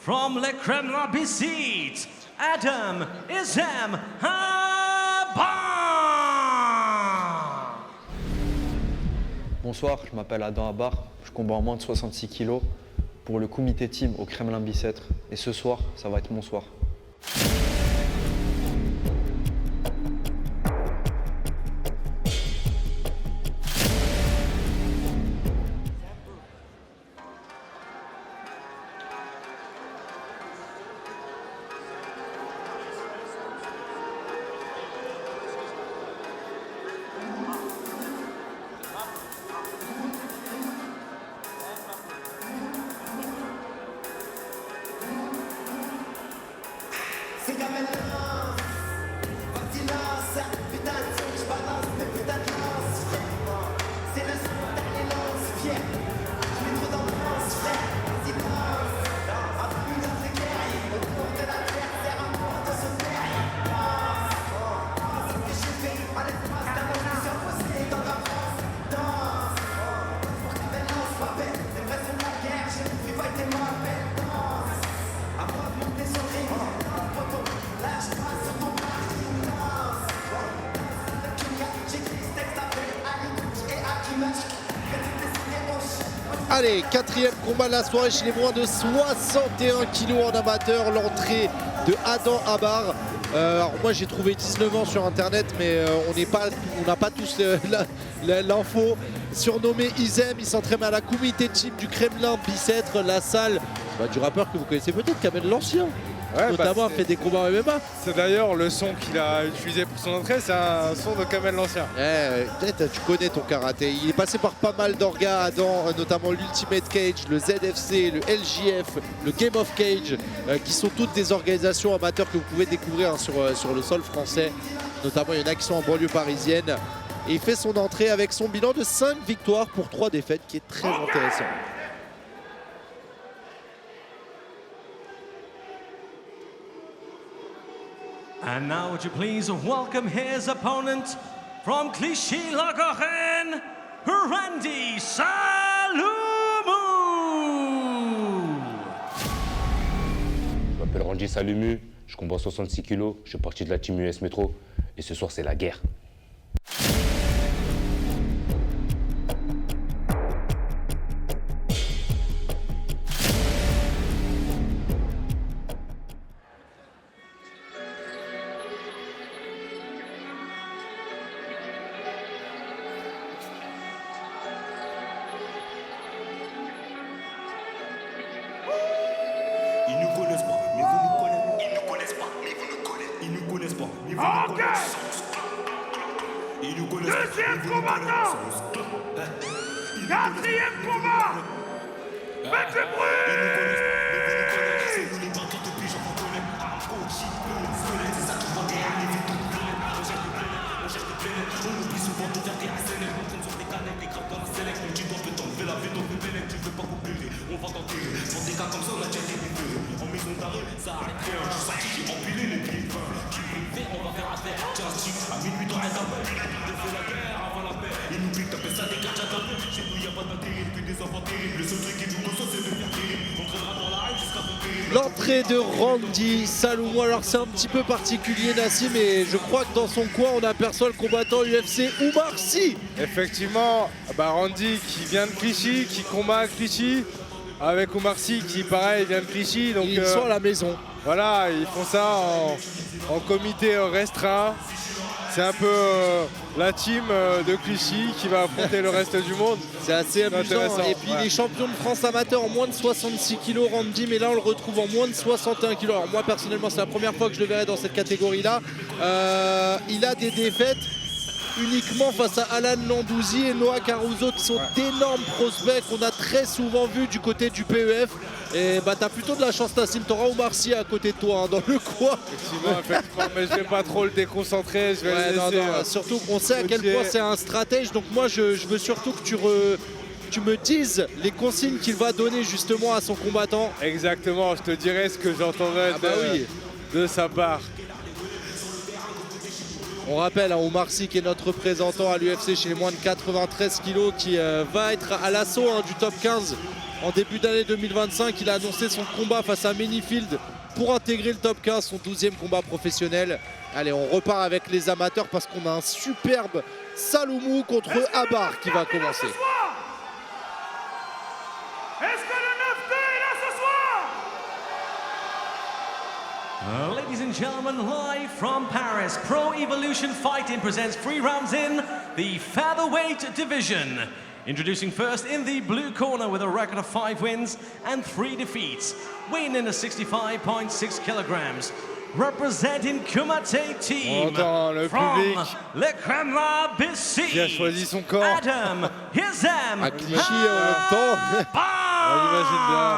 From Le Kremlin Bicêtre, Adam Izem Abar. Bonsoir, je m'appelle Adam Abar, je combats en moins de 66 kg pour le comité team au Kremlin Bicêtre. Et ce soir, ça va être mon soir. Allez, quatrième combat de la soirée chez les moins de 61 kg en amateur, l'entrée de Adam Abar. Alors moi j'ai trouvé 19 ans sur internet, mais on n'a pas tous l'info. Surnommé Izem, il s'entraîne à la comité team du Kremlin Bicêtre, la salle du rappeur que vous connaissez peut-être, Kamel l'Ancien. Ouais, notamment a fait des combats en MMA. C'est d'ailleurs le son qu'il a utilisé pour son entrée, c'est un son de Kamel l'Ancien. Peut-être tu connais ton karaté. Il est passé par pas mal d'orgas, Adam, notamment l'Ultimate Cage, le ZFC, le LJF, le Game of Cage, qui sont toutes des organisations amateurs que vous pouvez découvrir sur le sol français. Notamment, il y en a qui sont en banlieue parisienne. Et il fait son entrée avec son bilan de 5 victoires pour 3 défaites, qui est très intéressant. And now would you please welcome his opponent from Clichy-la-Garenne, Randy Saloumou. Je m'appelle Randy Saloumou, je combats 66 kg, je suis parti de la team US Metro et ce soir c'est la guerre. Ils nous connaissent pas, mais vous nous connaissez. Ils nous connaissent pas, mais vous nous connaissez. Ils nous connaissent pas, mais vous nous connaissez. Ils nous connaissent pas. Deuxième combattant. Quatrième combat. Faites le bruit. C'est nous les battants depuis j'en connais. Coach, squelette, c'est ça qui va derrière les vies. On cherche des planètes, on oublie souvent de faire des ASNL. On compte sur des canettes, des grappes dans la select. Tu dois te t'enlever la vie, donc le bélec, tu veux pas couper. On va t'enterrer. Pour des cas comme ça, on a déjà été libérés. En maison d'arrêt, ça arrête rien. Je suis sorti, j'ai empilé les pieds. Tu veux on va faire affaire. Tiens, stick, à minuit dans un appel. On fait la guerre avant la paix. Ils nous piquent, t'appelles ça des gardiens d'appel. Chez nous, y'a pas d'intérêt, puis des enfants terribles. Le seul truc qui nous consomme, c'est de faire terrible. On traînera dans la haine jusqu'à ton péril. L'entrée de Randy Saloumou, alors c'est un petit peu particulier Nassim, mais je crois que dans son coin on aperçoit le combattant UFC Oumar Sy. Effectivement, Randy qui vient de Clichy, qui combat à Clichy, avec Oumar Sy qui pareil vient de Clichy. Donc, Ils sont à la maison. Voilà, ils font ça en comité restreint. C'est un peu la team de Clichy qui va affronter le reste du monde. C'est assez amusant. Et puis ouais. il est champion de France amateur en moins de 66 kg Randy, mais là on le retrouve en moins de 61 kg. Alors moi personnellement c'est la première fois que je le verrai dans cette catégorie-là. Il a des défaites uniquement face à Alan Landouzi et Noah Caruso qui sont d'énormes prospects qu'on a très souvent vus du côté du PEF. Et t'as plutôt de la chance Nassim, t'auras Oumar Sy à côté de toi dans le coin. Effectivement, mais je vais pas trop le déconcentrer, je vais le laisser. Surtout qu'on sait à quel point c'est un stratège, donc moi je veux surtout que tu me dises les consignes qu'il va donner justement à son combattant. Exactement, je te dirai ce que j'entendrai de sa part. On rappelle Oumar Sy qui est notre représentant à l'UFC chez les moins de 93 kg qui va être à l'assaut du top 15 en début d'année 2025. Il a annoncé son combat face à Menifield pour intégrer le top 15, son 12e combat professionnel. Allez, on repart avec les amateurs parce qu'on a un superbe Saloumou contre Abar qui va commencer. Ladies and gentlemen, live from Paris, Pro Evolution Fighting presents 3 rounds in the featherweight division. Introducing first in the blue corner with a record of 5 wins and 3 defeats, weighing in at 65.6 kilograms. Representing Kumite team Le from public Le Kremlin qui a choisi son corps. Adam Hizam À Clichy en même temps. On imagine bien.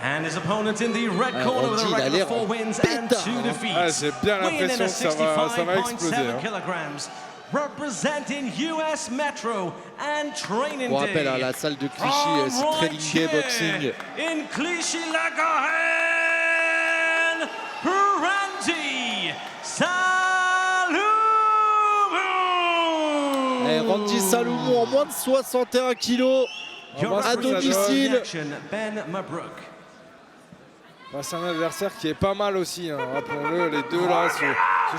And his opponent in the red Ah, corner with a Randy, il a record l'air of 4 wins and pétard, 2 hein. defeats. Ah, j'ai bien Weighing in l'impression at que ça va exploser. 65.7 Hein. kilograms. Representing US Metro and Training On rappelle, Day. la salle de Clichy, From c'est right Training Day here Boxing. In Clichy-la-Garenne, Randy Saloumou. Et Randy Saloumou en moins de 61 kilos. Your à domicile. reaction, Ben Mabrouk. Bah, c'est un adversaire qui est pas mal aussi, hein. Rappelons-le, les deux là, ce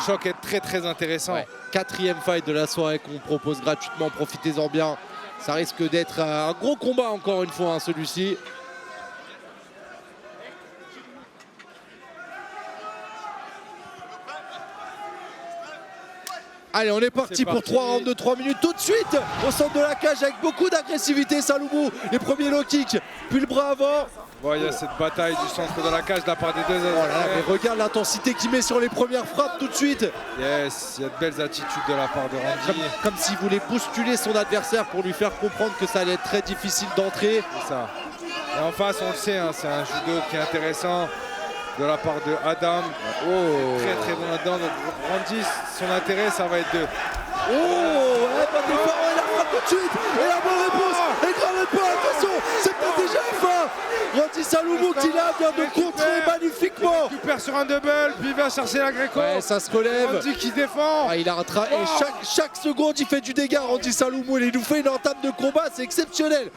choc est très très intéressant. Ouais. 4e fight de la soirée qu'on propose gratuitement, profitez-en bien. Ça risque d'être un gros combat encore une fois, hein, celui-ci. Allez, on est parti pour 3 rounds de 3 minutes tout de suite au centre de la cage avec beaucoup d'agressivité. Saloumou, les premiers low kicks, puis le bras avant. Bon, il y a cette bataille du centre de la cage de la part des deux Oh là là, mais adversaires. regarde l'intensité qu'il met sur les premières frappes tout de suite. Yes, il y a de belles attitudes de la part de Randy. Comme s'il voulait bousculer son adversaire pour lui faire comprendre que ça allait être très difficile d'entrer. C'est ça. Et en face, on le sait, hein, c'est un judo qui est intéressant de la part de Adam. Très très bon là-dedans. Donc Randy, son intérêt, ça va être de... Oh, ouais, pas d'effort, et la frappe tout de suite. Et la bonne réponse. Et grave pas, attention, c'est peut-être déjà la fin. Randy Saloumou qui là vient de contrer magnifiquement. récupère sur un double, puis il va chercher la gréco. Ouais, ça se relève. Randy qui défend. Ah, il a et chaque seconde il fait du dégât. Randy Saloumou, il nous fait une entame de combat, c'est exceptionnel.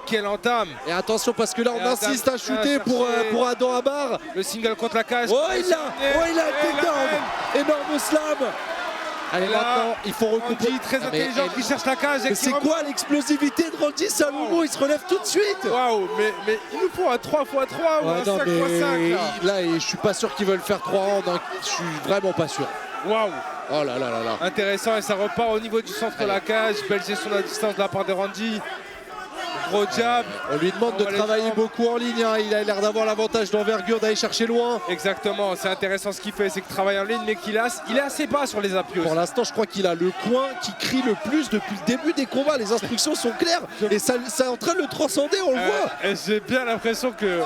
Quelle entame. Et attention parce que là on Et Adam insiste à shooter vient pour chercher Adam Abar. Le single contre la cage. Oh il a un takedown. Énorme slam. Allez, Et là, maintenant il faut recouper. Randy très Ah, mais, intelligent qui cherche la cage. mais c'est quoi l'explosivité de Randy Saloumou? Il se relève tout de suite. Waouh, mais il nous faut un 3x3 ou Ouais, un non, 5x5 là. là, je suis pas sûr qu'ils veulent faire 3 rounds, hein. Je suis vraiment pas sûr. Waouh, Oh là là là là. intéressant et ça repart au niveau du centre de la cage. Belle gestion de la distance de la part de Randy. Gros jab. On lui demande On de va les travailler jambes. beaucoup en ligne, hein. Il a l'air d'avoir l'avantage d'envergure, d'aller chercher loin. Exactement, c'est intéressant ce qu'il fait, c'est qu'il travaille en ligne, mais il est assez bas sur les appuis. Pour l'instant, je crois qu'il a le coin qui crie le plus depuis le début des combats. Les instructions sont claires et ça est en train de le transcender, on le voit. Et j'ai bien l'impression que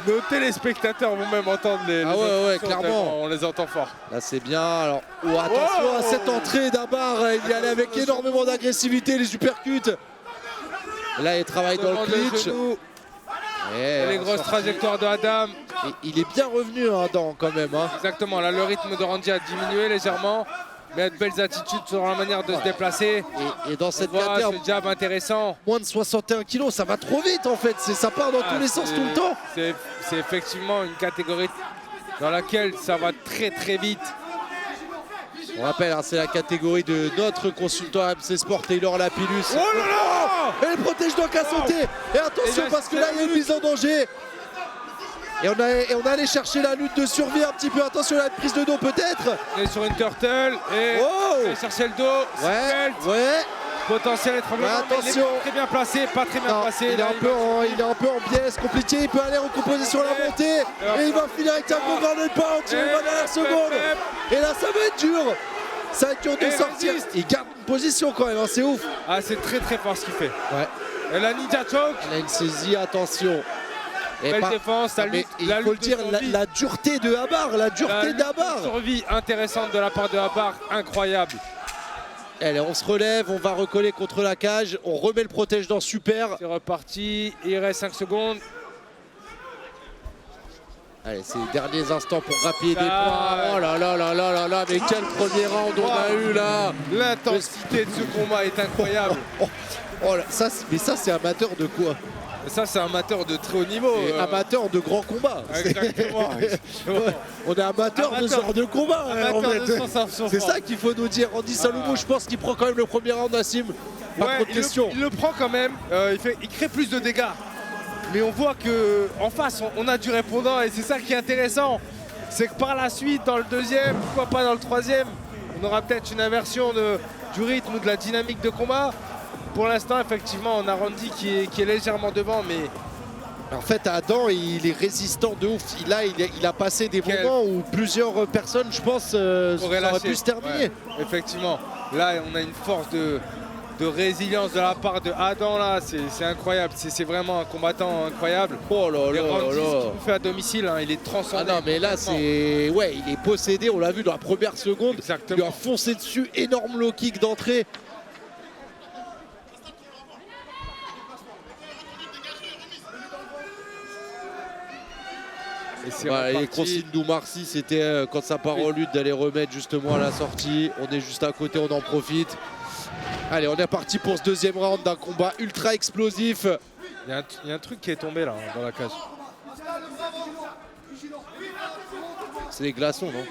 nos téléspectateurs vont même entendre les Ah ouais, instructions, clairement. tellement on les entend fort. Là, c'est bien. Alors, attention à cette entrée d'Abar. Il y allait avec énormément d'agressivité, les uppercuts. Là, il travaille dans le Demande clinch. genou, Et et les grosses trajectoires de Adam. Et il est bien revenu Adam quand même. Hein. Exactement, là le rythme de Randy a diminué légèrement, mais il a de belles attitudes sur la manière de se déplacer. Et dans cette On voit carrière, ce jab intéressant. moins de 61 kilos, ça va trop vite en fait. Ça part dans tous les sens tout le temps. C'est effectivement une catégorie dans laquelle ça va très très vite. On rappelle, hein, c'est la catégorie de notre consultant AMC Sport, Taylor Lapillus. Oh là là! Et le protège donc à sauter. Et attention Et parce que là, il y a une mise en danger. Et on a allé chercher la lutte de survie un petit peu. Attention à la prise de dos peut-être. On est sur une turtle et Oh! on va chercher le dos. Ouais, Seatbelt. ouais. Potentiel étranglement, Ouais, mais il est attention. pas très bien placé, pas très bien Non, placé. il est Là, un peu en biais, c'est compliqué. Il peut aller recomposer sur la montée. Et il va finir avec un gros garde de pound sur les 20 dernières secondes. Et là, ça va être dur. Ça va être dur de Et sortir. résiste. Il garde une position quand même, hein, c'est ouf. Ah, c'est très très fort ce qu'il fait. Ouais. Et la ninja choke, Il a une saisie, attention. Et belle défense, la mais lutte, il la faut le lutte de dire, survie. la dureté de Abar, la dureté La lutte de d'Abar. survie intéressante de la part de Abar, incroyable. Allez, on se relève, on va recoller contre la cage, on remet le protège dans super. C'est reparti, il reste 5 secondes. Allez, c'est les derniers instants pour grappiller des points. Oh là là là là là là, mais quel premier round on a eu là. L'intensité de ce combat est incroyable. Oh là, mais ça c'est amateur de quoi? Ça, c'est amateur de très haut niveau. Amateur de grands combats. Exactement. Ouais, on est amateur de ce genre de combat. Amateur de sensation C'est forte. ça qu'il faut nous dire. Randy Saloumou, je pense qu'il prend quand même le premier round, Nassim. Pas trop de questions. Il le prend quand même. Il crée plus de dégâts. Mais on voit qu'en face, on a du répondant et c'est ça qui est intéressant. C'est que par la suite, dans le deuxième, pourquoi pas dans le troisième, on aura peut-être une inversion du rythme ou de la dynamique de combat. Pour l'instant, effectivement, on a Randy qui est légèrement devant, mais En fait, Adam, il est résistant de ouf. Il a passé des moments où plusieurs personnes, je pense, auraient pu se terminer. Ouais, effectivement. Là, on a une force de résilience de la part de Adam, là, c'est incroyable. C'est vraiment un combattant incroyable. Oh là là Randy, là ce là. qu'il nous fait à domicile, hein, il est transcendé. Ah non, mais là, c'est... Ouais, il est possédé, on l'a vu dans la première seconde. Exactement. Il lui a foncé dessus, énorme low kick d'entrée. Et c'est Voilà, les reparti. consignes d'Oumarcy, c'était quand ça part en lutte d'aller remettre justement à la sortie. On est juste à côté, on en profite. Allez, on est parti pour ce deuxième round d'un combat ultra explosif. Il y a un truc qui est tombé là, dans la cage. C'est les glaçons, non?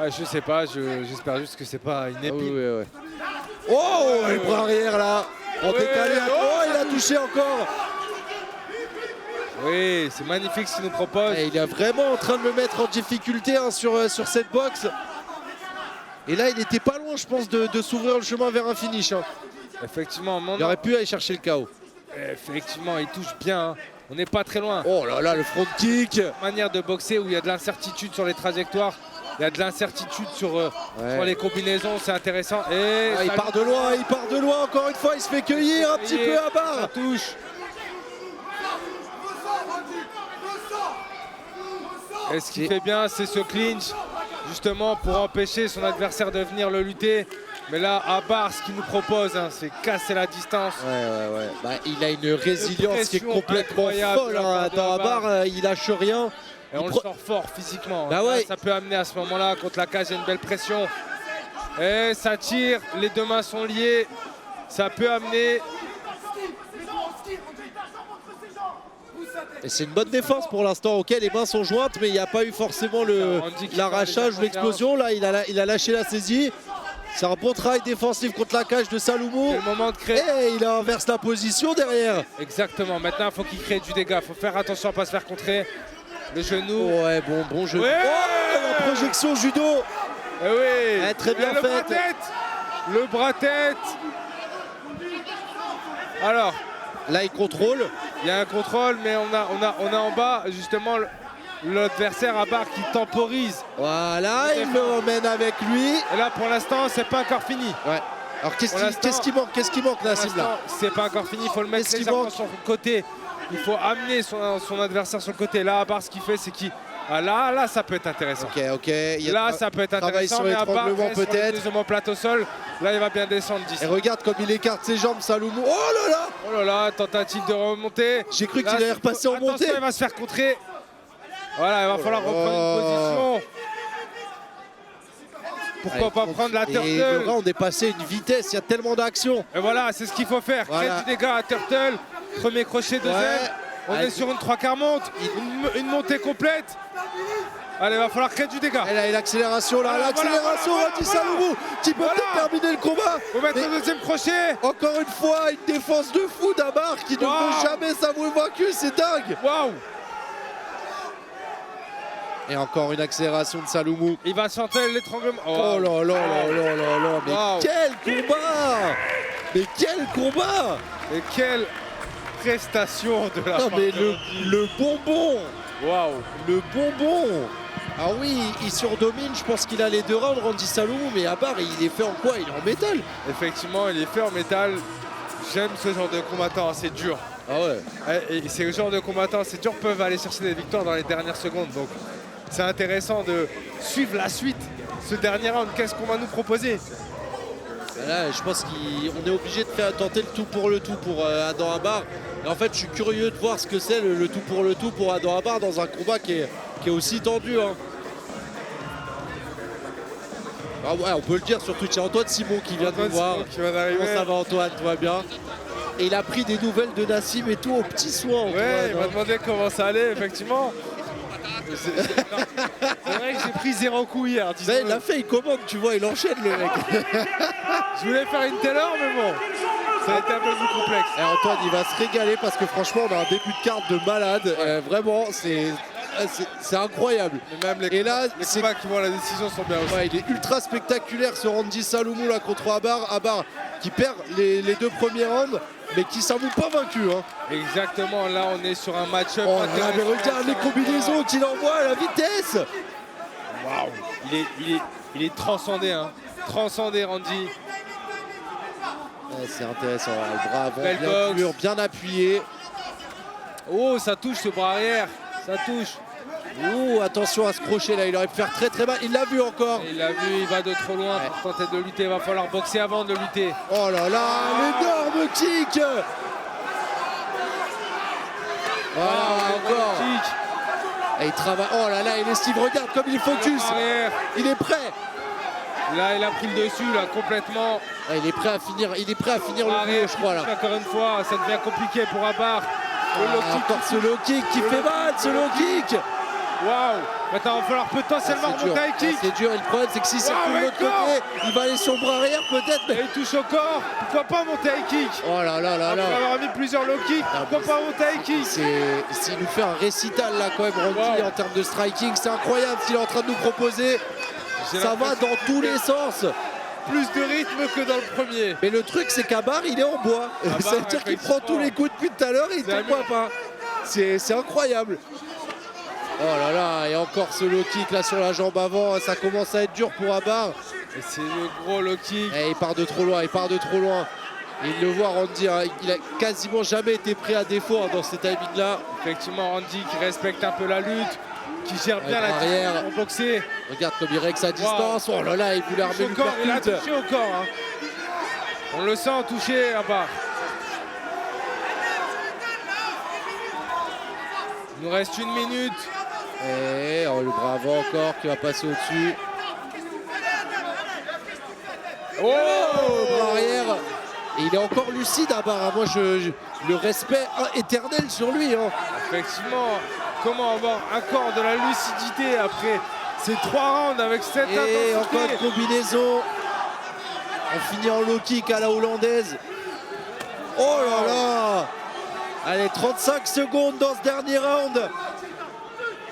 Ouais, je sais pas, j'espère juste que c'est pas une Ah oui, épine. oui, ouais. Oh, le bras arrière là. En Ouais, décalé. oh. Oh, il a touché encore. Oui, c'est magnifique ce qu'il nous propose. Et il est vraiment en train de me mettre en difficulté hein, sur cette boxe. Et là, il était pas loin, je pense, de s'ouvrir le chemin vers un finish. Hein. Effectivement, Il aurait pu aller chercher le KO. effectivement, il touche bien. Hein. On n'est pas très loin. Oh là là, le front kick. Manière de boxer où il y a de l'incertitude sur les trajectoires, il y a de l'incertitude sur les combinaisons, c'est intéressant. Et Ah, il part de loin, encore une fois, il se fait cueillir un petit peu à Ça barre. touche. Et ce qu'il fait bien, c'est ce clinch, justement pour empêcher son adversaire de venir le lutter. Mais là, à barre, ce qu'il nous propose, hein, c'est casser la distance. Ouais. Bah, il a une résilience qui est pression complètement incroyable folle. de la Hein. part de Dans la Abar. barre, il lâche rien. Et on le sort fort physiquement. Bah Là, ouais. ça peut amener à ce moment-là, contre la cage, il y a une belle pression. Et ça tire, les deux mains sont liées. Ça peut amener. Et c'est une bonne défense pour l'instant. Ok, les mains sont jointes, mais il n'y a pas eu forcément l'arrachage ou l'explosion. Là, il a lâché la saisie. C'est un bon travail défensif contre la cage de Saloumou. C'est le moment de créer. Et il inverse la position derrière. Exactement. Maintenant, il faut qu'il crée du dégât. Il faut faire attention à ne pas se faire contrer. Le genou. Ouais, bon jeu. Ouais. Oh, la projection judo. Eh oui. Ouais, très bien Et le faite. bras-tête. Le bras-tête. Alors, Là, il contrôle. il y a un contrôle, mais on a en bas justement l'adversaire à barre qui temporise. Voilà, il le emmène avec lui. Et là, pour l'instant, c'est pas encore fini. Ouais. Alors, Pour l'instant- qu'est-ce qui manque, Pour Nassim, là? l'instant, c'est pas encore fini. Il faut le mettre Qu'est-ce qui légèrement manque sur le côté. Il faut amener son adversaire sur le côté. Là, à barre, ce qu'il fait, c'est qu'il. Ah, là, ça peut être intéressant. Ok. Il y a Là, ça peut être travail intéressant. sur Mais à barre, l'étranglement, reste sur le peut-être. deuxième plate au sol. Là, il va bien descendre d'ici. Et regarde comme il écarte ses jambes, Saloumou. Oh là là! Oh là là, tentative de remonter. J'ai cru Là, qu'il allait repasser en attention, montée. il va se faire contrer. Voilà, il va falloir reprendre une position. Pourquoi Allez, pas prendre la Et le turtle. round est passé une vitesse, il y a tellement d'action. Et voilà, c'est ce qu'il faut faire. Voilà. Créer du dégât à turtle. Premier crochet, deuxième. Ouais. On Allez. est sur une 3 quarts monte. Une montée complète. Allez, il va falloir créer du dégât. Et là, l'accélération, là, Voilà, l'accélération, voilà, Randy voilà. Saloumou, qui peut Voilà. peut-être terminer le combat. Faut mettre Mais le deuxième crochet. encore une fois, une défense de fou d'Abar qui ne Wow. peut jamais s'avouer vaincu, c'est dingue. Waouh. Et encore une accélération de Saloumou. Il va sentir l'étranglement. Oh là là là là là là, mais Wow. quel combat! Mais quel combat! Et quelle prestation de la Non part mais de le bonbon! Waouh. Le bonbon! Ah oui, il surdomine, je pense qu'il a les deux rounds, Randy Saloumou, mais à barre, il est fait en quoi? Il est en métal! Effectivement, il est fait en métal. J'aime ce genre de combattant, c'est dur. Ah ouais. Et ces genres de combattants, c'est dur, peuvent aller chercher des victoires dans les dernières secondes. Donc c'est intéressant de suivre la suite. Ce dernier round, qu'est-ce qu'on va nous proposer? Là, je pense qu'on est obligé de faire tenter le tout pour Adam Abar. Et en fait, je suis curieux de voir ce que c'est le tout pour Adam Abar dans un combat qui est aussi tendu. Hein. Ah ouais, on peut le dire sur Twitch. Il y a Antoine Simon qui vient de nous voir. Comment ça va, Antoine? Tout va bien? Et il a pris des nouvelles de Nassim et tout au petit soin. Ouais, il m'a demandé comment ça allait, effectivement. C'est vrai que j'ai pris 0 coup hier. Ça, il l'a fait, il commande, tu vois, il enchaîne le mec. Je voulais faire une telle heure, mais bon, ça a été un peu plus complexe. Et Antoine, il va se régaler parce que franchement, on a un début de carte de malade. Vraiment, c'est incroyable. Mais même et là, les combats qui vont à la décision sont bien aussi. Ouais, il est ultra spectaculaire ce Randy Saloumou là contre Abar. Abar qui perd les 2 premiers rounds, mais qui s'avoue pas vaincu. Hein. Exactement, là on est sur un match-up. Oh là, mais regarde les combinaisons qu'il envoie à la vitesse. Waouh, il est transcendé, hein. Transcendé Randy. Ouais, c'est intéressant, le bras avant, Belle bien boxe. dur, bien appuyé. Oh, ça touche ce bras arrière, ça touche. Oh, attention à ce crochet là, il aurait pu faire très très mal. Il l'a vu encore. Il l'a vu, il va de trop loin pour tenter de lutter. Il va falloir boxer avant de lutter. Oh là là, l'énorme kick. Voilà, encore. Kick. Et il travaille. Oh là là, il esquive, regarde comme il focus. Arrière. Il est prêt. Là, il a pris le dessus, là, complètement. Ouais, il est prêt à finir le Arrière, coup, je crois là. encore une fois, ça devient compliqué pour Abar. Le low kick. Encore ce low kick qui fait mal, ce low kick. Waouh. Maintenant, il va falloir potentiellement C'est dur. remonter un kick. C'est dur, et le problème c'est que s'il circule de l'autre côté, il va aller sur le bras arrière peut-être. Et Mais... il touche au corps. Pourquoi pas monter un kick? Oh là là là là. Après avoir mis plusieurs low kicks, pourquoi pas monter un kick? Il nous fait un récital là quand même, Randy, en termes de striking. C'est incroyable ce qu'il est en train de nous proposer. J'ai Ça va l'impression dans tous les sens. Plus de rythme que dans le premier. Mais le truc c'est qu'Abar il est en bois. Ça veut dire qu'il prend tous les coups depuis tout à l'heure et il ne voit pas. C'est incroyable. Oh là là, et encore ce low kick là sur la jambe avant, ça commence à être dur pour Abar. Et c'est le gros low kick. Et il part de trop loin, il le voit Randy, hein, il a quasiment jamais été pris à défaut hein, dans ce timing là. Effectivement, Randy qui respecte un peu la lutte, qui gère bien la arrière. distance pour boxer. Regarde comme il règle sa distance. Oh là là, il voulait armer Il a l'uppercut. touché au corps. Hein. On le sent touché à bas. Il nous reste 1 minute. Et oh, le bras avant encore qui va passer au-dessus. Oh, Bras arrière. Et il est encore lucide à barre. Moi, le respect éternel sur lui. Hein. Effectivement, comment avoir encore de la lucidité après ces 3 rounds avec cette Et intensité. encore une combinaison. On finit en low kick à la hollandaise. Oh là là. Allez, 35 secondes dans ce dernier round.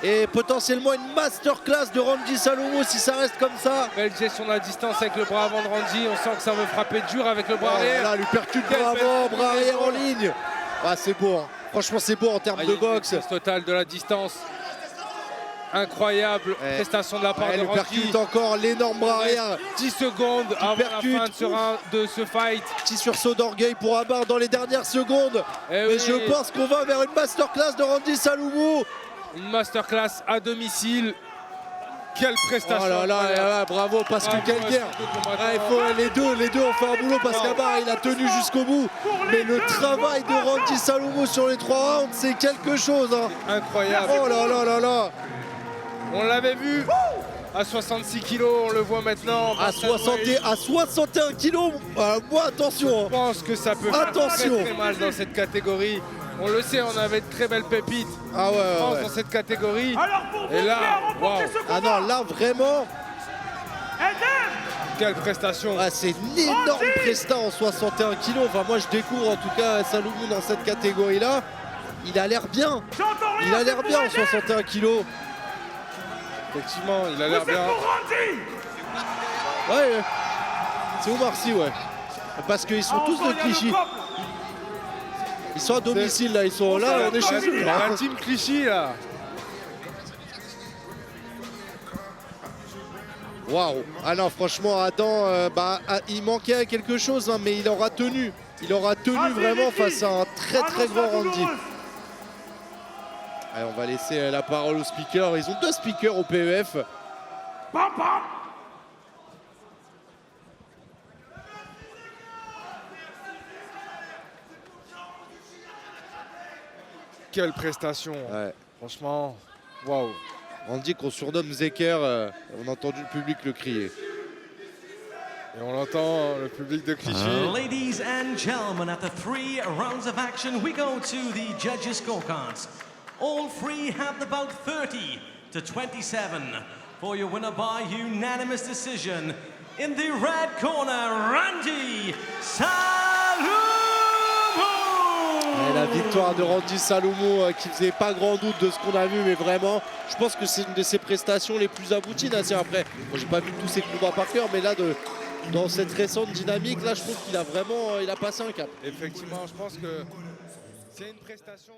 Et potentiellement une masterclass de Randy Saloumou si ça reste comme ça. Belle gestion de la distance avec le bras avant de Randy. On sent que ça veut frapper dur avec le bras Oh là arrière. là, lui percute Quelle bras belle avant, bras arrière en combinaison. ligne. Ah, c'est beau. Hein. Franchement, c'est beau en termes Il y de a une boxe. maîtrise totale de la distance. Incroyable prestation de la part Elle de lui Randy. percute encore l'énorme bras arrière. 10 secondes avant percute. la fin de ce fight. Petit sursaut d'orgueil pour Abar dans les dernières secondes. Eh Mais oui. je pense qu'on va vers une masterclass de Randy Saloumou. Une masterclass à domicile. Quelle prestation. Oh là là, incroyable. là, bravo Pascal Bravo, Calguer. ces deux combattants. Ah, il faut les deux ont fait un boulot parce qu'Abar il a tenu jusqu'au bout. Mais le travail de Randy Saloumou sur les 3 rounds, c'est quelque chose. Hein. Incroyable. Oh là là là là. On l'avait vu à 66 kilos, on le voit maintenant. À 61 kilos, moi attention. Je pense que ça peut faire Attention. très, très mal dans cette catégorie. On le sait, on avait de très belles pépites Ah ouais, en France ouais. dans cette catégorie. Et là, waouh, Ah non, là vraiment, quelle prestation. ah, c'est une énorme presta en 61 kilos. Enfin moi je découvre en tout cas Saloumou dans cette catégorie là. Il a l'air bien. Il a l'air bien en 61 kilos. Effectivement, il a l'air bien. Ouais, c'est Omar Sy, ouais. Parce qu'ils sont tous de Clichy. Ils sont à domicile là, ils sont là, on est chez eux. La team Clichy là. Waouh. Ah non, franchement, Adam, il manquait quelque chose, hein, mais il aura tenu. Il aura tenu vraiment face à un très très grand Randy. Allez, on va laisser la parole aux speakers. Ils ont 2 speakers au PEF. quelle prestation. Ouais. Franchement, waouh. Randy qu'on surnomme Zeker, on a entendu le public le crier. Et on l'entend, le public de Clichy. Ladies and gentlemen, after 3 rounds of action, we go to the judges' scorecards. All three have the bout 30 to 27 for your winner by unanimous decision. In the red corner, Randy Saloumou! Et la victoire de Randy Saloumou qui faisait pas grand doute de ce qu'on a vu, mais vraiment, je pense que c'est une de ses prestations les plus abouties. Nasser. Après, moi, j'ai pas vu tous ses combats par cœur, mais là, dans cette récente dynamique, là, je trouve qu'il a vraiment, il a passé un cap. Effectivement, je pense que c'est une prestation.